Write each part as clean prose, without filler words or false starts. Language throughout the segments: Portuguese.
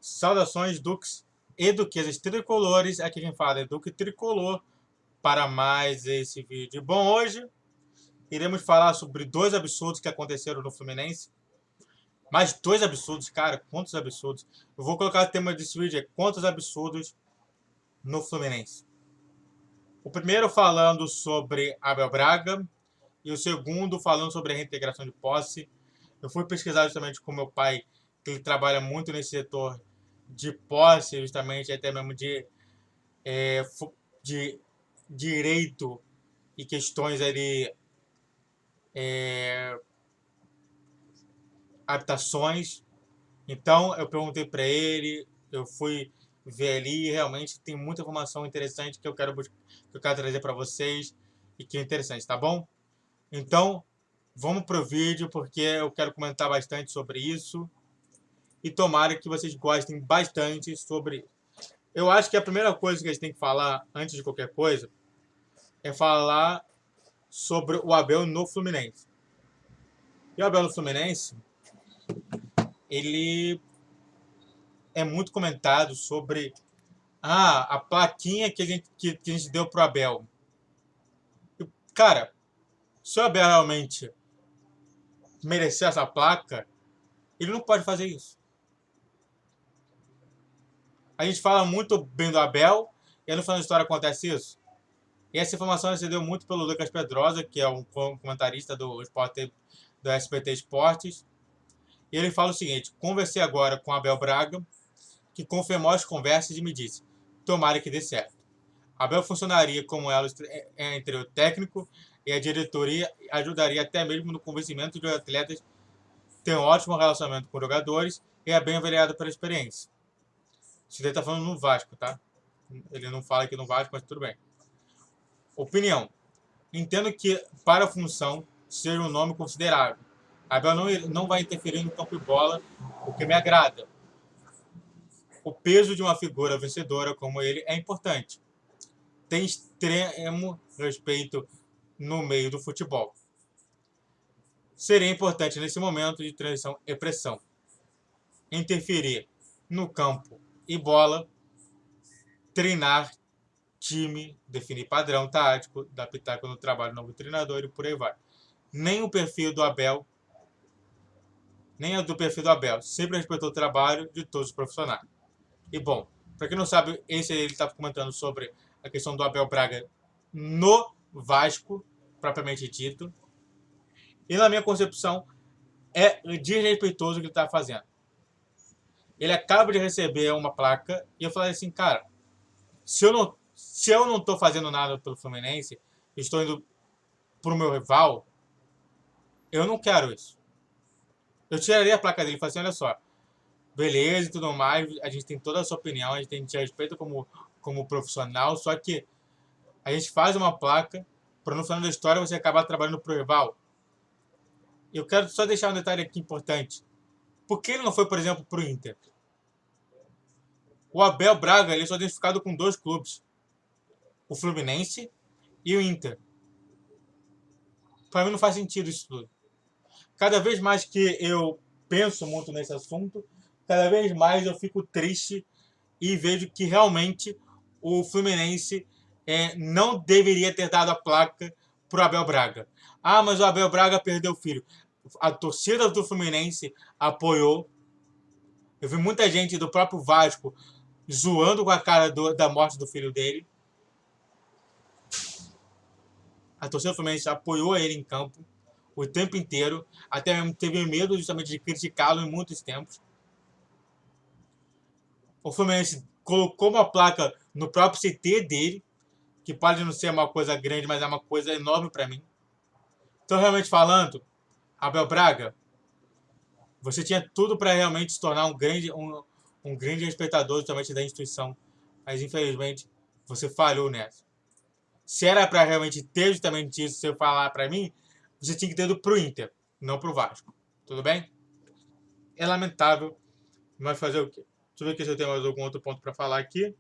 Saudações, Duques e Duquesas tricolores. Aqui quem fala é Duque Tricolor para mais esse vídeo. Bom, hoje iremos falar sobre dois absurdos que aconteceram no Fluminense. Mais dois absurdos, cara, quantos absurdos. Eu vou colocar o tema desse vídeo, é quantos absurdos no Fluminense. O primeiro falando sobre Abel Braga e o segundo falando sobre a reintegração de posse. Eu fui pesquisar justamente com meu pai, que ele trabalha muito nesse setor de posse, justamente até mesmo de direito e questões ali, habitações. Então eu perguntei para ele, eu fui ver ali e realmente tem muita informação interessante que eu quero trazer para vocês e que é interessante, tá bom? Então vamos pro vídeo porque eu quero comentar bastante sobre isso e tomara que vocês gostem bastante sobre isso. Eu acho que a primeira coisa que a gente tem que falar antes de qualquer coisa é falar sobre o Abel no Fluminense. E o Abel no Fluminense, ele é muito comentado sobre a plaquinha que a gente deu pro Abel. E, cara, se o Abel realmente merecer essa placa, ele não pode fazer isso. A gente fala muito bem do Abel e no final da história acontece isso. E essa informação se deu muito pelo Lucas Pedrosa, que é um comentarista do SBT Esportes. E ele fala o seguinte: conversei agora com Abel Braga, que confirmou as conversas e me disse: tomara que dê certo. Abel funcionaria como elo entre o técnico e a diretoria, ajudaria até mesmo no convencimento de atletas, tem um ótimo relacionamento com jogadores e é bem avaliado pela experiência. Isso ele está falando no Vasco, tá? Ele não fala aqui no Vasco, mas tudo bem. Opinião. Entendo que para a função seja um nome considerável. Abel não vai interferir no campo de bola, o que me agrada. O peso de uma figura vencedora como ele é importante. Tem extremo respeito no meio do futebol. Seria importante nesse momento de transição e pressão interferir no campo e bola, treinar time, definir padrão tático, dar pitaco no trabalho do novo treinador e por aí vai. Nem o perfil do Abel, nem a do perfil do Abel, sempre respeitou o trabalho de todos os profissionais. E bom, para quem não sabe, esse ele estava comentando sobre a questão do Abel Braga no Vasco, propriamente dito. E na minha concepção, é desrespeitoso o que ele está fazendo. Ele acaba de receber uma placa e eu falei assim, cara, se eu não estou fazendo nada pelo Fluminense, estou indo pro meu rival, eu não quero isso. Eu tiraria a placa dele e falaria assim, olha só, beleza e tudo mais, a gente tem toda a sua opinião, a gente te respeita como profissional, só que a gente faz uma placa para no final da história você acabar trabalhando pro rival. Eu quero só deixar um detalhe aqui importante. Por que ele não foi, por exemplo, pro Inter? O Abel Braga ele só é identificado com dois clubes, o Fluminense e o Inter. Para mim não faz sentido isso tudo. Cada vez mais que eu penso muito nesse assunto, cada vez mais eu fico triste e vejo que realmente o Fluminense não deveria ter dado a placa pro Abel Braga. Ah, mas o Abel Braga perdeu o filho. A torcida do Fluminense apoiou. Eu vi muita gente do próprio Vasco zoando com a cara da morte do filho dele. A torcida do Fluminense apoiou ele em campo o tempo inteiro, até mesmo teve medo justamente de criticá-lo em muitos tempos. O Fluminense colocou uma placa no próprio CT dele, que pode não ser uma coisa grande, mas é uma coisa enorme para mim. Então, realmente falando, Abel Braga, você tinha tudo para realmente se tornar um grande respeitador justamente da instituição, mas infelizmente você falhou nessa. Se era para realmente ter justamente isso, você falar para mim, você tinha que ter ido pro Inter, não pro Vasco. Tudo bem? É lamentável, mas fazer o quê? Deixa eu ver aqui se eu tenho mais algum outro ponto para falar aqui.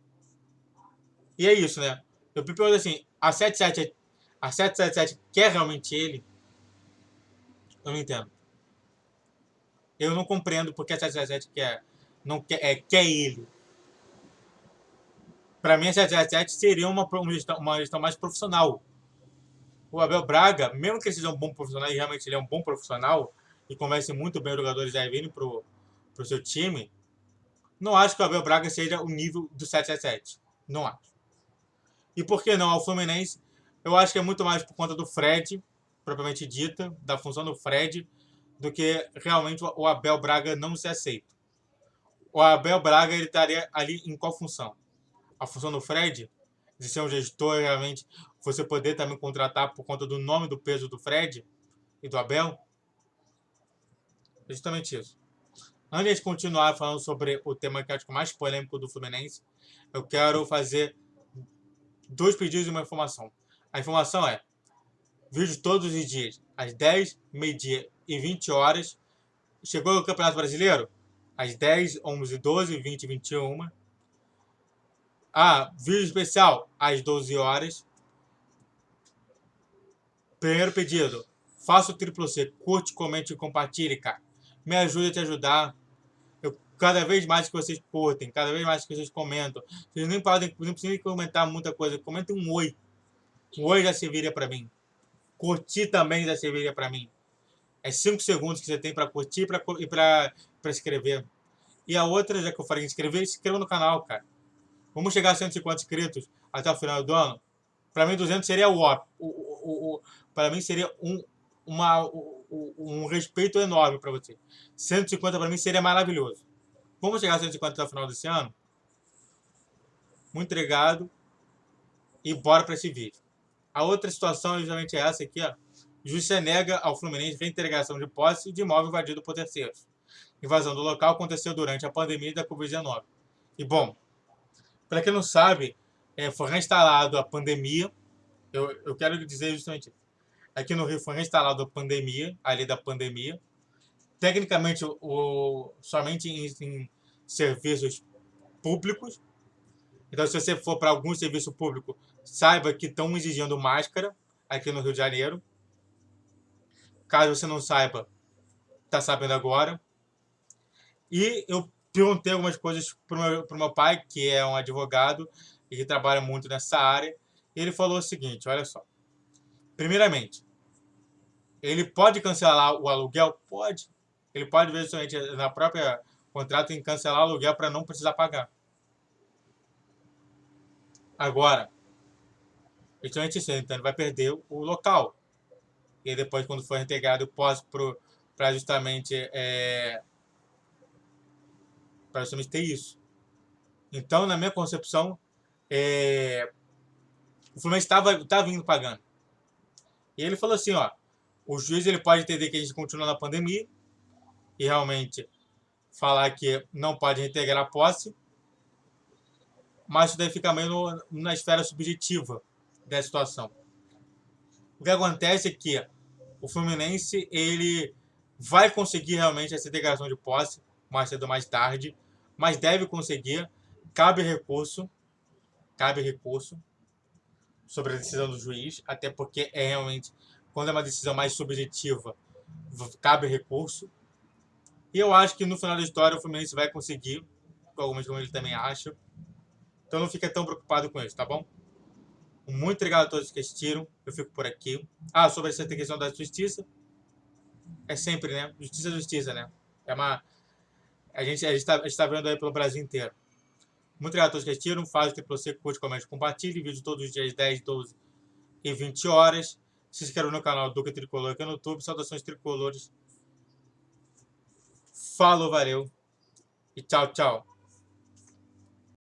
E é isso, né? Eu me pergunto assim, a 777 quer realmente ele? Eu não entendo. Eu não compreendo porque a 777 quer. não quer ele. Para mim, a 777 seria uma gestão mais profissional. O Abel Braga, mesmo que ele seja um bom profissional, e realmente ele é um bom profissional, e convence muito bem os jogadores a virem pro seu time, não acho que o Abel Braga seja o nível do 777. Não acho. E por que não? Ao Fluminense, eu acho que é muito mais por conta do Fred, propriamente dita, da função do Fred, do que realmente o Abel Braga não se aceita. O Abel Braga, ele estaria ali em qual função? A função do Fred, de ser um gestor, realmente, você poder também contratar por conta do nome, do peso do Fred e do Abel? É justamente isso. Antes de continuar falando sobre o tema que eu acho mais polêmico do Fluminense, eu quero fazer 2 pedidos e uma informação. A informação é: vídeo todos os dias, às 10, meio-dia e 20 horas. Chegou o Campeonato Brasileiro? Às 10, 11, 12, 20 e 21. Vídeo especial às 12 horas. Primeiro pedido: faça o triplo C. Curte, comente e compartilhe, cara. Me ajude a te ajudar. Cada vez mais que vocês curtem, cada vez mais que vocês comentam. Vocês não precisam comentar muita coisa. Comentem um oi. Um oi já serviria para mim. Curtir também já serviria para mim. É 5 segundos que você tem para curtir e para escrever. E a outra, já que eu falei em inscrever, se inscreva no canal, cara. Vamos chegar a 150 inscritos até o final do ano. Para mim, 200 seria para mim, seria um respeito enorme para você. 150 para mim seria maravilhoso. Vamos chegar a 150 até o final desse ano? Muito obrigado. E bora para esse vídeo. A outra situação é justamente essa aqui, ó. Justiça nega ao Fluminense reintegração de posse de imóvel invadido por terceiros. Invasão do local aconteceu durante a pandemia da Covid-19. E, bom, para quem não sabe, foi reinstalado a pandemia. Eu quero dizer justamente isso. Aqui no Rio foi reinstalado a pandemia, a lei da pandemia. Tecnicamente, somente em serviços públicos. Então, se você for para algum serviço público, saiba que estão exigindo máscara aqui no Rio de Janeiro. Caso você não saiba, está sabendo agora. E eu perguntei algumas coisas para o meu pai, que é um advogado e que trabalha muito nessa área. E ele falou o seguinte: olha só. Primeiramente, ele pode cancelar o aluguel? Pode. Ele pode, eventualmente, na própria contrato, em cancelar o aluguel para não precisar pagar. Agora, justamente isso, então ele vai perder o local. E depois, quando for integrado, eu posso para justamente ter isso. Então, na minha concepção, o Fluminense estava vindo pagando. E ele falou assim, ó, o juiz ele pode entender que a gente continua na pandemia e realmente falar que não pode reintegrar a posse, mas isso daí fica meio na esfera subjetiva da situação. O que acontece é que o Fluminense ele vai conseguir realmente essa integração de posse, mais cedo ou mais tarde, mas deve conseguir. Cabe recurso sobre a decisão do juiz, até porque realmente, quando é uma decisão mais subjetiva, cabe recurso. E eu acho que no final da história o Fluminense vai conseguir, algumas como ele também acha. Então não fica tão preocupado com isso, tá bom? Muito obrigado a todos que assistiram. Eu fico por aqui. Sobre essa questão da justiça. É sempre, né? Justiça é justiça, né? A gente está vendo aí pelo Brasil inteiro. Muito obrigado a todos que assistiram. Faz o que você curte, comente, compartilhe. Vídeo todos os dias 10, 12 e 20 horas. Se inscreva no canal Duca Tricolor aqui no YouTube. Saudações tricolores. Falou, valeu. E tchau, tchau.